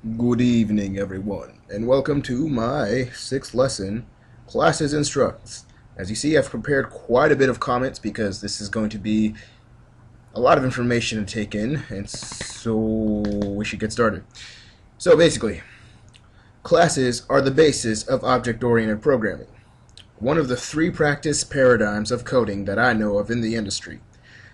Good evening, everyone, and welcome to my sixth lesson, Classes and Structs. As you see, I've prepared quite a bit of comments because this is going to be a lot of information to take in, and so we should get started. So basically, classes are the basis of object-oriented programming, one of the three practice paradigms of coding that I know of in the industry,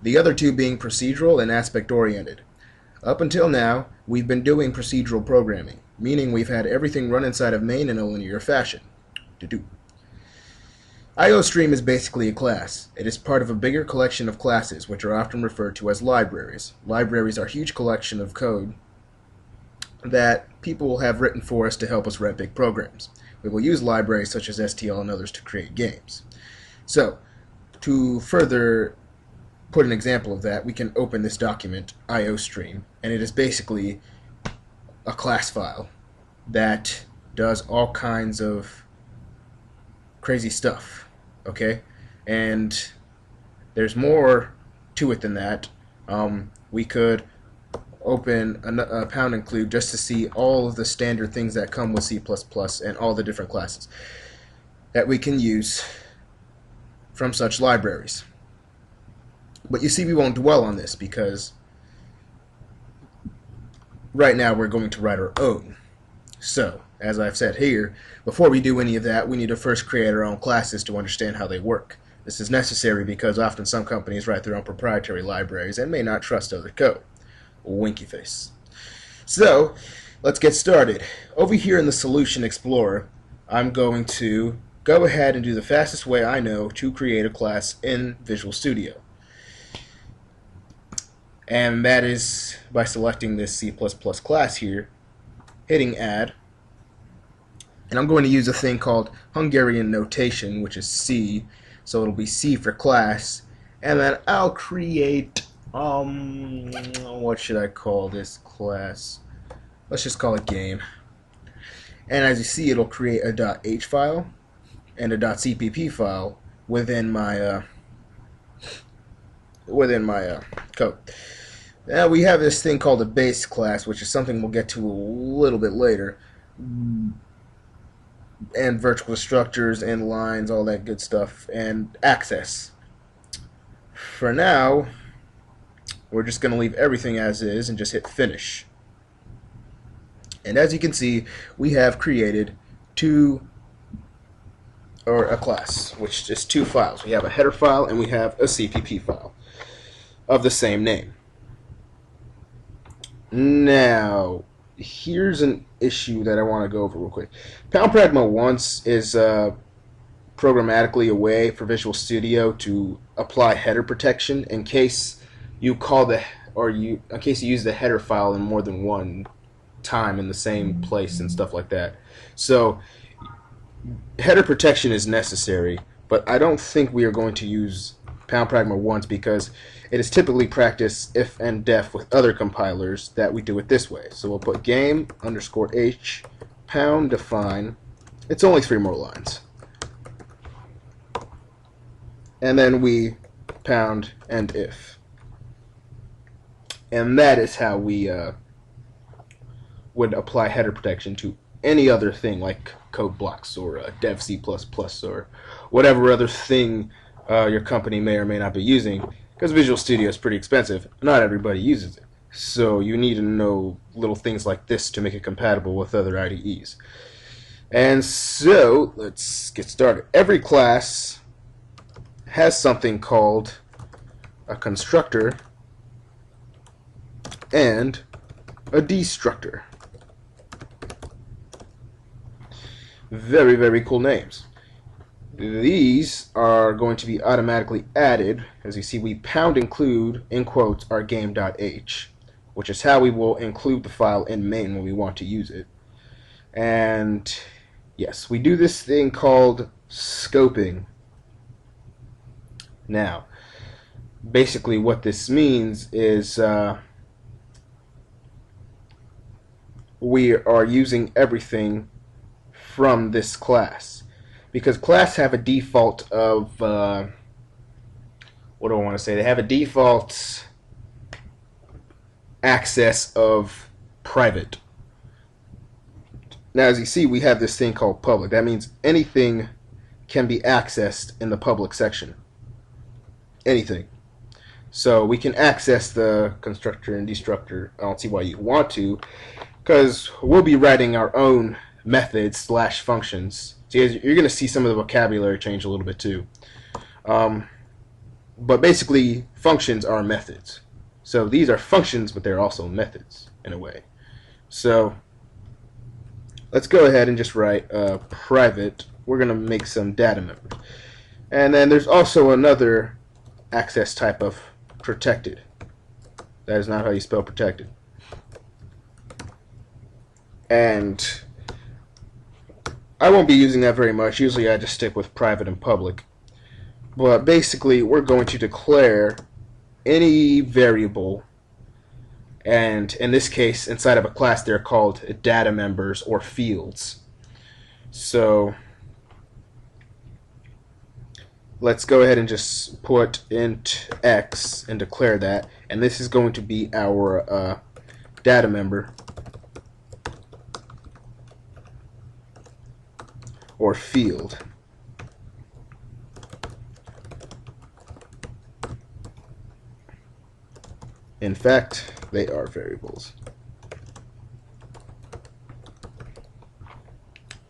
the other two being procedural and aspect-oriented. Up until now, we've been doing procedural programming, meaning we've had everything run inside of main in a linear fashion. IOStream is basically a class. It is part of a bigger collection of classes, which are often referred to as libraries. Libraries are a huge collection of code that people have written for us to help us write big programs. We will use libraries such as STL and others to create games. So, to further put an example of that, we can open this document, IOStream, and it is basically a class file that does all kinds of crazy stuff, okay? And there's more to it than that. We could open a pound include just to see all of the standard things that come with C++ and all the different classes that we can use from such libraries. But you see, we won't dwell on this because right now we're going to write our own. So, as I've said here, before we do any of that, we need to first create our own classes to understand how they work. This is necessary because often some companies write their own proprietary libraries and may not trust other code. Winky face. So, let's get started. Over here in the Solution Explorer, I'm going to go ahead and do the fastest way I know to create a class in Visual Studio. And that is by selecting this C++ class here, hitting Add, and I'm going to use a thing called Hungarian notation, which is C, so it'll be C for class, and then I'll create, what should I call this class? Let's just call it game. And as you see, it'll create a .h file and a .cpp file within my code. Now we have this thing called a base class, which is something we'll get to a little bit later, and virtual structures and lines, all that good stuff, and access. For now, we're just going to leave everything as is and just hit finish. And as you can see, we have created a class, which is two files. We have a header file and we have a CPP file of the same name. Now, here's an issue that I want to go over real quick. Pound Pragma once is programmatically a way for Visual Studio to apply header protection in case you use the header file in more than one time in the same place and stuff like that. So, header protection is necessary, but I don't think we are going to use Pound Pragma once because it is typically practiced if and def with other compilers that we do it this way. So we'll put game _h pound define. It's only 3 more lines. And then we pound and if. And that is how we would apply header protection to any other thing like code blocks or dev C++ or whatever other thing your company may or may not be using, because Visual Studio is pretty expensive. Not everybody uses it. So you need to know little things like this to make it compatible with other IDEs. And so, let's get started. Every class has something called a constructor and a destructor. Very, very cool names. These are going to be automatically added. As you see, we pound include, in quotes, our game.h, which is how we will include the file in main when we want to use it. And yes, we do this thing called scoping. Now, basically what this means is we are using everything from this class. Because class have a default of, what do I want to say? They have a default access of private. Now, as you see, we have this thing called public. That means anything can be accessed in the public section. Anything. So we can access the constructor and destructor. I don't see why you want to, because we'll be writing our own methods slash functions. So you're going to see some of the vocabulary change a little bit too. But basically, functions are methods. So these are functions, but they're also methods in a way. So let's go ahead and just write private. We're going to make some data members. And then there's also another access type of protected. That is not how you spell protected. And I won't be using that very much. Usually I just stick with private and public. But basically we're going to declare any variable, and in this case inside of a class they're called data members or fields. So let's go ahead and just put int x and declare that, and this is going to be our data member or field. In fact, they are variables.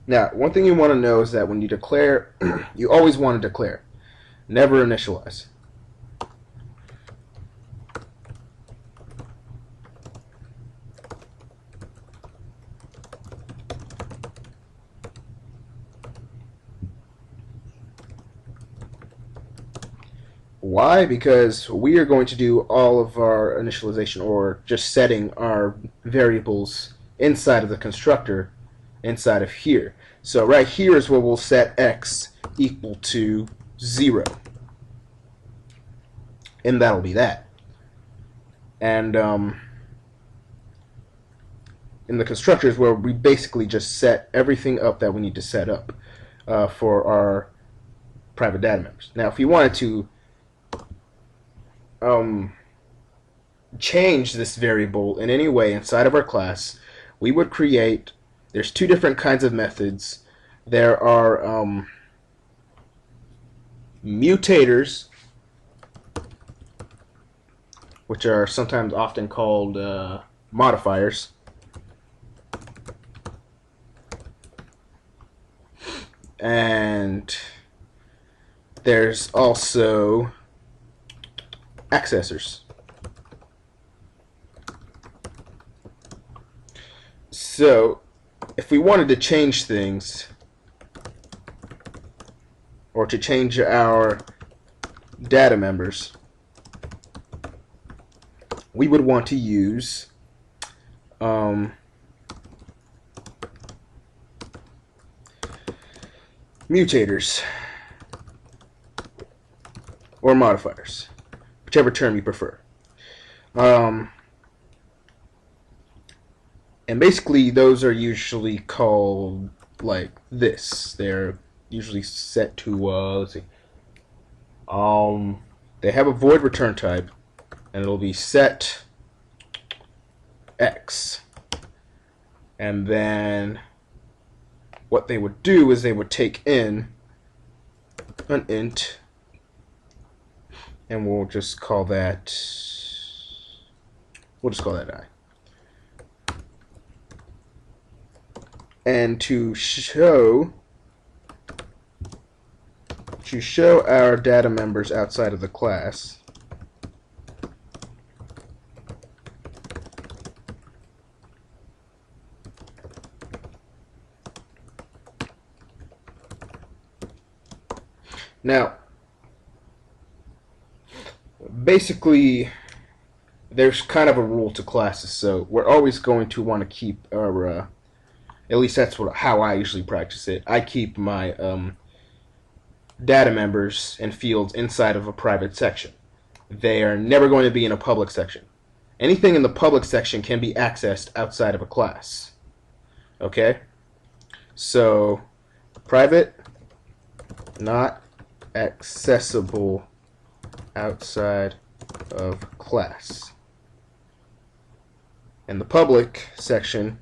Now, one thing you want to know is that when you declare, you always want to declare. Never initialize. Why? Because we are going to do all of our initialization, or just setting our variables inside of the constructor inside of here. So right here is where we'll set x equal to 0. And that'll be that. And in the constructor is where we basically just set everything up that we need to set up for our private data members. Now if you wanted to change this variable in any way inside of our class, we would create, there's two different kinds of methods. There are mutators, which are sometimes often called modifiers, and there's also accessors. So if we wanted to change things, or to change our data members, we would want to use mutators or modifiers, whichever term you prefer. And basically those are usually called like this. They're usually set to let's see. They have a void return type, and it'll be set x. And then what they would do is they would take in an int, and we'll just call that I. And to show our data members outside of the class, now basically there's kind of a rule to classes, so we're always going to want to keep our at least that's how I usually practice it. I keep my data members and fields inside of a private section. They are never going to be in a public section. Anything in the public section can be accessed outside of a class. Okay? So, private, not accessible outside of class. And the public section